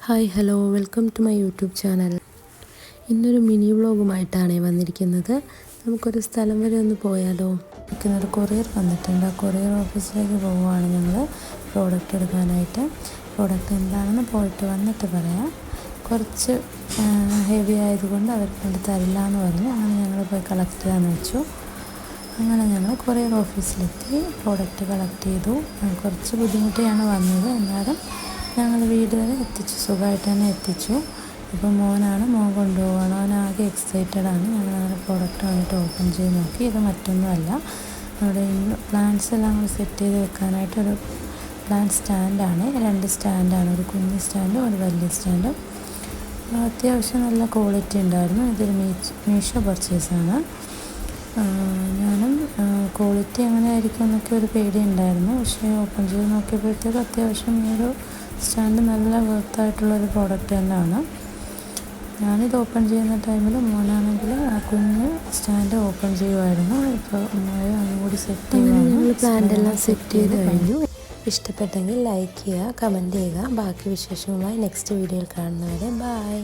Hi hello welcome to my YouTube channel. ഇന്നൊരു mini വ്ളോഗുമായിട്ടാണ് വന്നിരിക്കുന്നത്. നമുക്കൊരു സ്ഥലം വരെ ഒന്ന് പോയാലോ? ഒരു കൊറിയർ വന്നിട്ടുണ്ട്. ആ കൊറിയർ ഓഫീസിലേക്ക് പോവുകയാണ് ഞങ്ങൾ പ്രോഡക്റ്റ് എടുക്കാനായിട്ട്. പ്രോഡക്റ്റ് എന്താണെന്ന് പോയിട്ട് വന്നിട്ട് പറയാം. കുറച്ച് ഹെവി ആയതുകൊണ്ട് അവർ കൊണ്ട് തരില്ല എന്ന് പറഞ്ഞു. അങ്ങനെ ഞങ്ങൾ പോയി കളക്ട് ചെയ്യാമെന്ന് വെച്ചു. അങ്ങനെ ഞങ്ങൾ കൊറിയർ ഓഫീസിലെത്തി പ്രോഡക്റ്റ് കളക്ട് ചെയ്തു. കുറച്ച് ബുദ്ധിമുട്ടിയാണ് വന്നത്, എന്നാലും ഞങ്ങൾ വീട് വരെ എത്തിച്ചു, സുഖമായിട്ട് തന്നെ എത്തിച്ചു. ഇപ്പോൾ മോൻ കൊണ്ടുപോവുകയാണ്. അവനാകെ എക്സൈറ്റഡാണ്. ഞങ്ങളങ്ങനെ പ്രോഡക്റ്റ് വന്നിട്ട് ഓപ്പൺ ചെയ്ത് നോക്കി. ഇത് മറ്റൊന്നുമല്ല, അവിടെ പ്ലാന്റ്സ് എല്ലാം കൂടി സെറ്റ് ചെയ്ത് വെക്കാനായിട്ടൊരു പ്ലാന്റ് സ്റ്റാൻഡാണ്. 2 സ്റ്റാൻഡാണ്, ഒരു കുഞ്ഞ് സ്റ്റാൻഡും ഒരു വലിയ സ്റ്റാൻഡും. അത്യാവശ്യം നല്ല ക്വാളിറ്റി ഉണ്ടായിരുന്നു. ഇതൊരു മീഷോ പർച്ചേസാണ്. ഞാനും ക്വാളിറ്റി എങ്ങനെ ആയിരിക്കും എന്നൊക്കെ ഒരു പേടി ഉണ്ടായിരുന്നു. പക്ഷേ ഓപ്പൺ ചെയ്ത് നോക്കിയപ്പോഴത്തേക്കും അത്യാവശ്യം ഈ ഒരു സ്റ്റാൻഡ് നല്ല വർത്തായിട്ടുള്ളൊരു പ്രോഡക്റ്റ് തന്നെയാണ്. ഞാനിത് ഓപ്പൺ ചെയ്യുന്ന ടൈമിൽ മോനാണെങ്കിൽ ആ കുഞ്ഞ് സ്റ്റാൻഡ് ഓപ്പൺ ചെയ്യുമായിരുന്നു. ഇപ്പോൾ അതുകൂടി സെറ്റ് ചെയ്യുകയാണ്. പ്ലാന്റ് എല്ലാം സെറ്റ് ചെയ്ത് കഴിഞ്ഞു. ഇഷ്ടപ്പെട്ടെങ്കിൽ ലൈക്ക് ചെയ്യുക, കമൻറ്റ് ചെയ്യുക. ബാക്കി വിശേഷങ്ങളുമായി നെക്സ്റ്റ് വീഡിയോയിൽ കാണുന്നവരെ ബൈ.